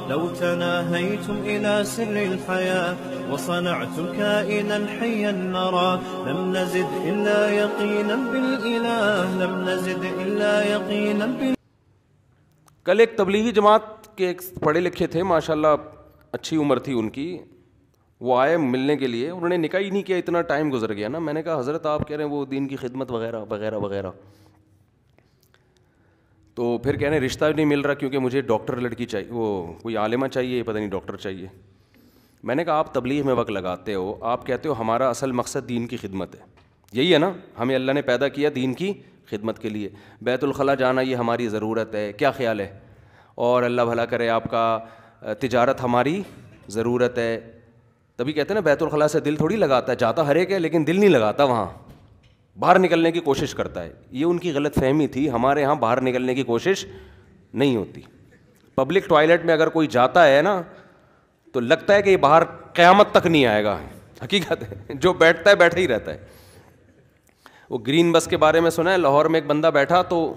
لو تناهيتم إلى سر الحياة وصنعتم كائنا حيا نرى لم نزد إلا يقينا بالإله لم نزد إلا يقينا بالإله. کل ایک تبلیغی جماعت کے ایک پڑھے لکھے تھے ماشاءاللہ, اچھی عمر تھی ان کی, وہ آئے ملنے کے لیے, انہوں نے نکاح ہی نہیں کیا, اتنا ٹائم گزر گیا نا. میں نے کہا حضرت آپ کہہ رہے ہیں وہ دین کی خدمت وغیرہ وغیرہ وغیرہ, تو پھر کہہ رہے ہیں رشتہ نہیں مل رہا کیونکہ مجھے ڈاکٹر لڑکی چاہیے, وہ کوئی عالمہ چاہیے, پتہ نہیں ڈاکٹر چاہیے. میں نے کہا آپ تبلیغ میں وقت لگاتے ہو, آپ کہتے ہو ہمارا اصل مقصد دین کی خدمت ہے, یہی ہے نا, ہمیں اللہ نے پیدا کیا دین کی خدمت کے لیے, بیت الخلاء جانا یہ ہماری ضرورت ہے, کیا خیال ہے, اور اللہ بھلا کرے آپ کا تجارت ہماری ضرورت ہے. تبھی کہتے ہیں نا بیت الخلاء سے دل تھوڑی لگاتا ہے, جاتا ہر ایک ہے لیکن دل نہیں لگاتا, وہاں باہر نکلنے کی کوشش کرتا ہے. یہ ان کی غلط فہمی تھی, ہمارے یہاں باہر نکلنے کی کوشش نہیں ہوتی. پبلک ٹوائلٹ میں اگر کوئی جاتا ہے نا تو لگتا ہے کہ یہ باہر قیامت تک نہیں آئے گا, حقیقت ہے, جو بیٹھتا ہے بیٹھا ہی رہتا ہے. وہ گرین بس کے بارے میں سنا ہے, لاہور میں ایک بندہ بیٹھا تو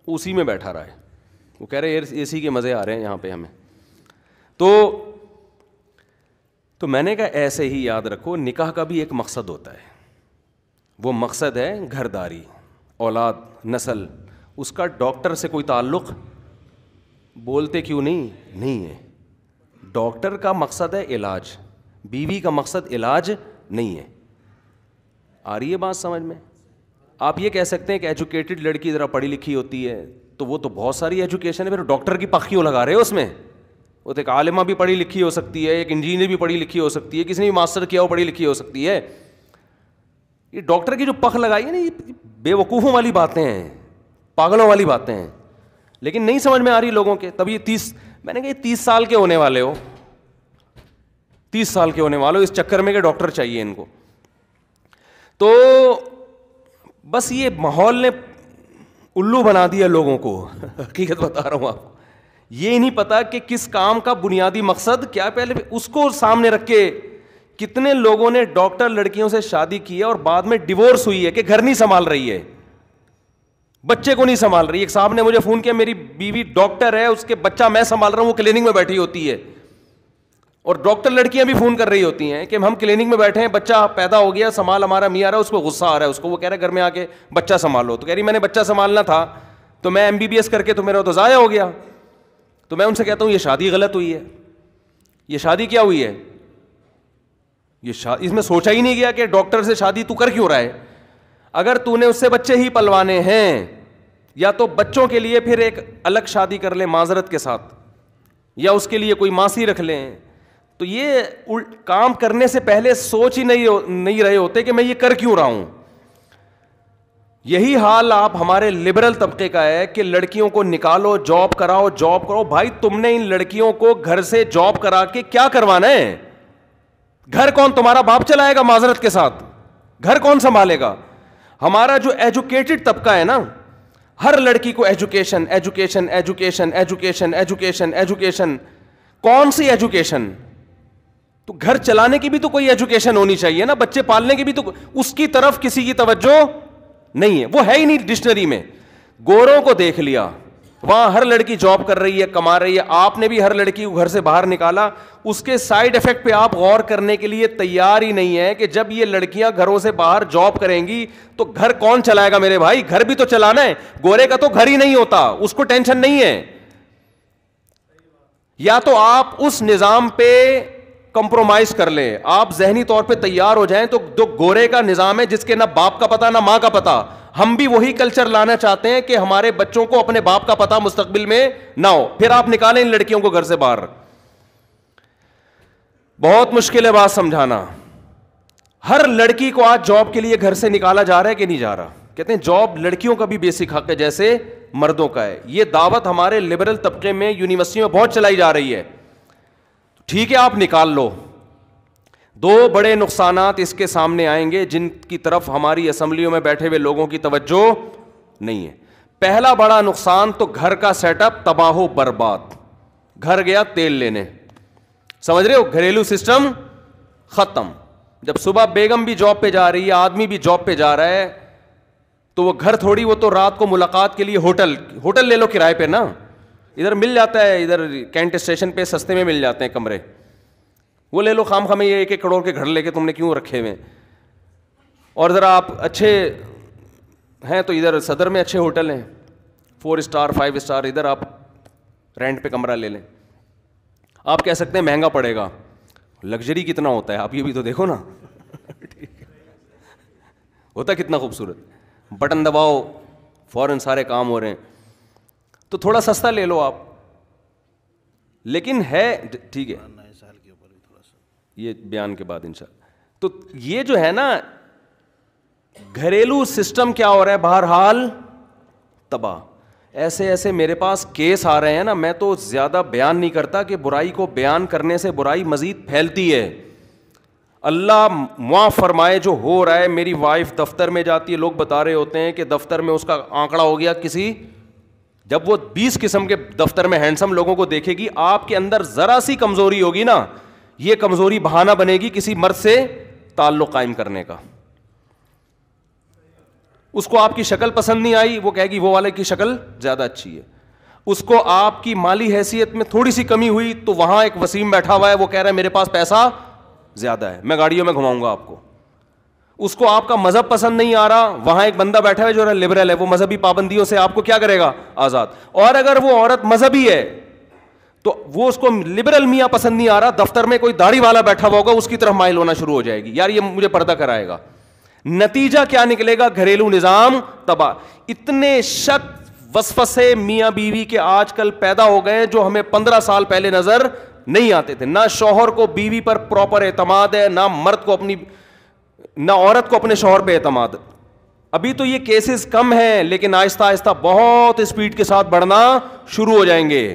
اسی میں بیٹھا رہا ہے, وہ کہہ رہے اے سی کے مزے آ رہے ہیں یہاں پہ ہمیں. تو میں نے کہا ایسے ہی یاد رکھو, نکاح کا بھی ایک مقصد ہوتا ہے, وہ مقصد ہے گھرداری, اولاد, نسل. اس کا ڈاکٹر سے کوئی تعلق, بولتے کیوں نہیں ہے. ڈاکٹر کا مقصد ہے علاج, بیوی کا مقصد علاج نہیں ہے. آ رہی ہے بات سمجھ میں؟ آپ یہ کہہ سکتے ہیں کہ ایجوکیٹڈ لڑکی ذرا پڑھی لکھی ہوتی ہے تو وہ تو بہت ساری ایجوکیشن ہے, پھر ڈاکٹر کی پخ کیوں لگا رہے ہو اس میں؟ وہ تو ایک عالمہ بھی پڑھی لکھی ہو سکتی ہے, ایک انجینئر بھی پڑھی لکھی ہو سکتی ہے, کسی نے بھی ماسٹر کیا ہو پڑھی لکھی ہو سکتی ہے. یہ ڈاکٹر کی جو پخ لگائی ہے نا, یہ بے وقوفوں والی باتیں ہیں, پاگلوں والی باتیں ہیں, لیکن نہیں سمجھ میں آ رہی لوگوں کے. تب یہ میں نے کہا یہ 30 سال کے ہونے والے ہو, 30 سال کے ہونے والے ہو, اس چکر میں کہ ڈاکٹر چاہیے ان کو. تو بس یہ ماحول نے الو بنا دیا لوگوں کو, حقیقت بتا رہا ہوں آپ کو. یہ نہیں پتا کہ کس کام کا بنیادی مقصد کیا, پہلے اس کو سامنے رکھ کے کتنے لوگوں نے ڈاکٹر لڑکیوں سے شادی کی ہے اور بعد میں ڈیورس ہوئی ہے کہ گھر نہیں سنبھال رہی ہے, بچے کو نہیں سنبھال رہی. ایک صاحب نے مجھے فون کیا, میری بیوی ڈاکٹر ہے, اس کے بچہ میں سنبھال رہا ہوں, وہ کلینک میں بیٹھی ہوتی ہے. اور ڈاکٹر لڑکیاں بھی فون کر رہی ہوتی ہیں کہ ہم کلینک میں بیٹھے ہیں, بچہ پیدا ہو گیا, سنبھال ہمارا میاں آ رہا ہے, اس کو غصہ آ رہا ہے, اس کو وہ کہہ رہا ہے گھر میں آ کے بچہ سنبھالو. تو کہہ رہی میں نے بچہ سنبھالنا تھا تو میں MBBS کر کے تو میرا تو ضائع ہو گیا. تو میں ان سے کہتا ہوں یہ شادی غلط ہوئی ہے, یہ شادی کیا ہوئی ہے, اس میں سوچا ہی نہیں گیا کہ ڈاکٹر سے شادی تو کر کیوں رہا ہے. اگر تو نے اس سے بچے ہی پلوانے ہیں, یا تو بچوں کے لیے پھر ایک الگ شادی کر لیں معذرت کے ساتھ, یا اس کے لیے کوئی ماسی رکھ لیں. تو یہ کام کرنے سے پہلے سوچ ہی نہیں رہے ہوتے کہ میں یہ کر کیوں رہا ہوں. یہی حال آپ ہمارے لبرل طبقے کا ہے کہ لڑکیوں کو نکالو, جاب کراؤ, جاب کرو. بھائی تم نے ان لڑکیوں کو گھر سے جاب کرا کے کیا کروانا ہے؟ گھر کون تمہارا باپ چلائے گا معذرت کے ساتھ؟ گھر کون سنبھالے گا؟ ہمارا جو ایجوکیٹڈ طبقہ ہے نا, ہر لڑکی کو education education education education education education. کون سی ایجوکیشن؟ تو گھر چلانے کی بھی تو کوئی ایجوکیشن ہونی چاہیے نا, بچے پالنے کی بھی تو. اس کی طرف کسی کی توجہ نہیں ہے, وہ ہے ہی نہیں ڈکشنری میں. گوروں کو دیکھ لیا, وہاں ہر لڑکی جاب کر رہی ہے, کما رہی ہے. آپ نے بھی ہر لڑکی کو گھر سے باہر نکالا, اس کے سائیڈ افیکٹ پہ آپ غور کرنے کے لیے تیار ہی نہیں ہے کہ جب یہ لڑکیاں گھروں سے باہر جاب کریں گی تو گھر کون چلائے گا میرے بھائی؟ گھر بھی تو چلانا ہے. گورے کا تو گھر ہی نہیں ہوتا, اس کو ٹینشن نہیں ہے. یا تو آپ اس نظام پہ کمپرومائز کر لیں, آپ ذہنی طور پہ تیار ہو جائیں. تو جو گورے کا نظام ہے جس کے نہ باپ کا پتہ نہ ماں کا پتہ, ہم بھی وہی کلچر لانا چاہتے ہیں کہ ہمارے بچوں کو اپنے باپ کا پتہ مستقبل میں نہ ہو. پھر آپ نکالیں ان لڑکیوں کو گھر سے باہر. بہت مشکل ہے بات سمجھانا. ہر لڑکی کو آج جاب کے لیے گھر سے نکالا جا رہا ہے کہ نہیں جا رہا؟ کہتے ہیں جاب لڑکیوں کا بھی بیسک حق ہے جیسے مردوں کا ہے. یہ دعوت ہمارے لبرل طبقے میں یونیورسٹیوں میں بہت چلائی جا رہی ہے. ٹھیک ہے آپ نکال لو. دو بڑے نقصانات اس کے سامنے آئیں گے جن کی طرف ہماری اسمبلیوں میں بیٹھے ہوئے لوگوں کی توجہ نہیں ہے. پہلا بڑا نقصان تو گھر کا سیٹ اپ تباہ و برباد. گھر گیا تیل لینے, سمجھ رہے ہو, گھریلو سسٹم ختم. جب صبح بیگم بھی جاب پہ جا رہی ہے, آدمی بھی جاب پہ جا رہا ہے, تو وہ گھر تھوڑی, وہ تو رات کو ملاقات کے لیے ہوٹل لے لو کرائے پہ نا. ادھر مل جاتا ہے, ادھر کینٹ اسٹیشن پہ سستے میں مل جاتے ہیں کمرے, وہ لے لو خام خامے, یہ 1-1 کروڑ کے گھر لے کے تم نے کیوں رکھے ہوئے. اور ذرا آپ اچھے ہیں تو ادھر صدر میں اچھے ہوٹل ہیں, 4 اسٹار 5 اسٹار, ادھر آپ رینٹ پہ کمرہ لے لیں. آپ کہہ سکتے ہیں مہنگا پڑے گا, لگژری کتنا ہوتا ہے آپ یہ بھی تو دیکھو نا. ہوتا کتنا خوبصورت, بٹن دباؤ فوراً سارے کام ہو رہے ہیں. تو تھوڑا سستا لے لو آپ, لیکن ہے ٹھیک ہے, یہ بیان کے بعد انشاءاللہ. تو یہ جو ہے نا گھریلو سسٹم کیا ہو رہا ہے بہرحال تباہ. ایسے ایسے میرے پاس کیس آ رہے ہیں نا, میں تو زیادہ بیان نہیں کرتا کہ برائی کو بیان کرنے سے برائی مزید پھیلتی ہے. اللہ معاف فرمائے جو ہو رہا ہے. میری وائف دفتر میں جاتی ہے, لوگ بتا رہے ہوتے ہیں کہ دفتر میں اس کا آنکڑا ہو گیا کسی, جب وہ 20 قسم کے دفتر میں ہینڈسم لوگوں کو دیکھے گی, آپ کے اندر ذرا سی کمزوری ہوگی نا, یہ کمزوری بہانہ بنے گی کسی مرد سے تعلق قائم کرنے کا. اس کو آپ کی شکل پسند نہیں آئی, وہ کہے گی وہ والے کی شکل زیادہ اچھی ہے. اس کو آپ کی مالی حیثیت میں تھوڑی سی کمی ہوئی تو وہاں ایک وسیم بیٹھا ہوا ہے, وہ کہہ رہا ہے میرے پاس پیسہ زیادہ ہے, میں گاڑیوں میں گھماؤں گا آپ کو. اس کو آپ کا مذہب پسند نہیں آ رہا, وہاں ایک بندہ بیٹھا ہے جو لبرل ہے, وہ مذہبی پابندیوں سے آپ کو کیا کرے گا, آزاد. اور اگر وہ عورت مذہبی ہے تو وہ اس کو لبرل میاں پسند نہیں آ رہا, دفتر میں کوئی داڑھی والا بیٹھا ہوا ہوگا, اس کی طرف مائل ہونا شروع ہو جائے گی, یار یہ مجھے پردہ کرائے گا. نتیجہ کیا نکلے گا, گھریلو نظام تباہ. اتنے شک وسوسے میاں بیوی کے آج کل پیدا ہو گئے جو ہمیں 15 سال پہلے نظر نہیں آتے تھے. نہ شوہر کو بیوی پر پراپر اعتماد ہے, نہ مرد کو نہ عورت کو اپنے شوہر پہ اعتماد. ابھی تو یہ کیسز کم ہیں, لیکن آہستہ آہستہ بہت اسپیڈ کے ساتھ بڑھنا شروع ہو جائیں گے,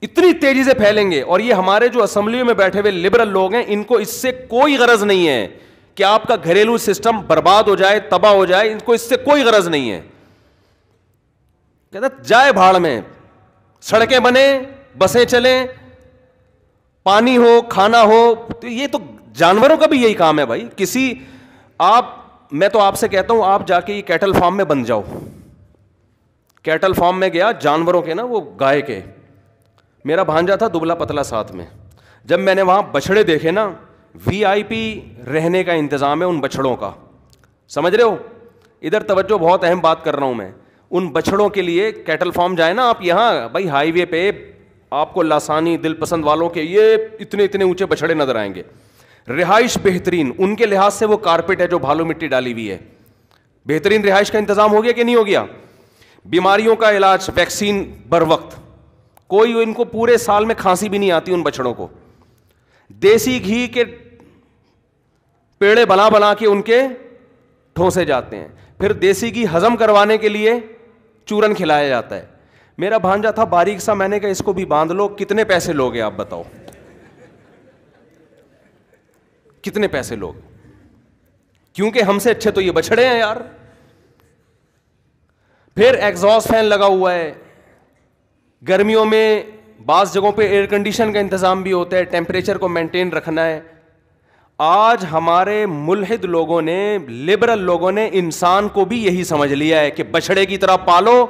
اتنی تیزی سے پھیلیں گے. اور یہ ہمارے جو اسمبلیوں میں بیٹھے ہوئے لبرل لوگ ہیں, ان کو اس سے کوئی غرض نہیں ہے کہ آپ کا گھریلو سسٹم برباد ہو جائے, تباہ ہو جائے. ان کو اس سے کوئی غرض نہیں ہے. کہتا جائے بھاڑ میں, سڑکیں بنے, بسیں چلیں, پانی ہو, کھانا ہو. تو یہ تو جانوروں کا بھی یہی کام ہے بھائی. میں تو آپ سے کہتا ہوں آپ جا کے یہ کیٹل فارم میں بن جاؤ. کیٹل فارم میں گیا, جانوروں کے نا, وہ گائے کے, میرا بھانجا تھا دبلا پتلا ساتھ میں. جب میں نے وہاں بچھڑے دیکھے نا, VIP رہنے کا انتظام ہے ان بچھڑوں کا, سمجھ رہے ہو. ادھر توجہ, بہت اہم بات کر رہا ہوں میں. ان بچھڑوں کے لیے کیٹل فارم جائے نا آپ, یہاں بھائی ہائی وے پہ آپ کو لاسانی دل پسند والوں کے یہ اتنے اتنے اونچے بچھڑے نظر آئیں گے. رہائش بہترین, ان کے لحاظ سے وہ کارپیٹ ہے جو بھالو مٹی ڈالی ہوئی ہے. بہترین رہائش کا انتظام ہو گیا کہ نہیں ہو گیا. بیماریوں کا علاج, ویکسین بر وقت, کوئی ان کو پورے سال میں کھانسی بھی نہیں آتی ان بچڑوں کو. دیسی گھی کے پیڑے بنا بنا کے ان کے ٹھوسے جاتے ہیں, پھر دیسی گھی ہضم کروانے کے لیے چورن کھلایا جاتا ہے. میرا بھانجا تھا باریک سا, میں نے کہا اس کو بھی باندھ لو. کتنے پیسے لوگے آپ بتاؤ, کتنے پیسے لوگ, کیونکہ ہم سے اچھے تو یہ بچڑے ہیں یار. پھر ایگزاسٹ فین لگا ہوا ہے, گرمیوں میں بعض جگہوں پہ ایئر کنڈیشن کا انتظام بھی ہوتا ہے, ٹیمپریچر کو مینٹین رکھنا ہے. آج ہمارے ملحد لوگوں نے, لبرل لوگوں نے انسان کو بھی یہی سمجھ لیا ہے کہ بچڑے کی طرح پالو,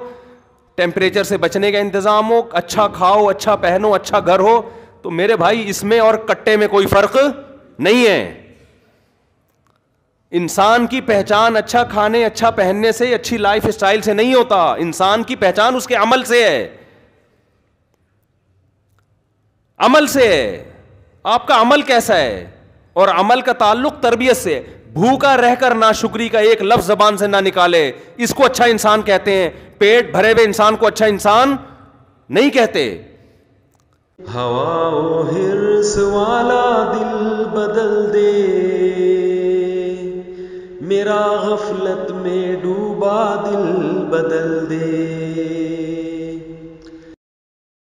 ٹیمپریچر سے بچنے کا انتظام ہو, اچھا کھاؤ, اچھا پہنو, اچھا گھر ہو. تو میرے بھائی اس میں اور کٹے میں کوئی فرق نہیں ہے. انسان کی پہچان اچھا کھانے, اچھا پہننے سے, اچھی لائف اسٹائل سے نہیں ہوتا. انسان کی پہچان اس کے عمل سے ہے, عمل سے ہے. آپ کا عمل کیسا ہے, اور عمل کا تعلق تربیت سے. بھوکا رہ کر ناشکری کا ایک لفظ زبان سے نہ نکالے, اس کو اچھا انسان کہتے ہیں. پیٹ بھرے ہوئے انسان کو اچھا انسان نہیں کہتے. ہوا و حرص والا دل بدل دے, میرا غفلت میں ڈوبا دل بدل دے.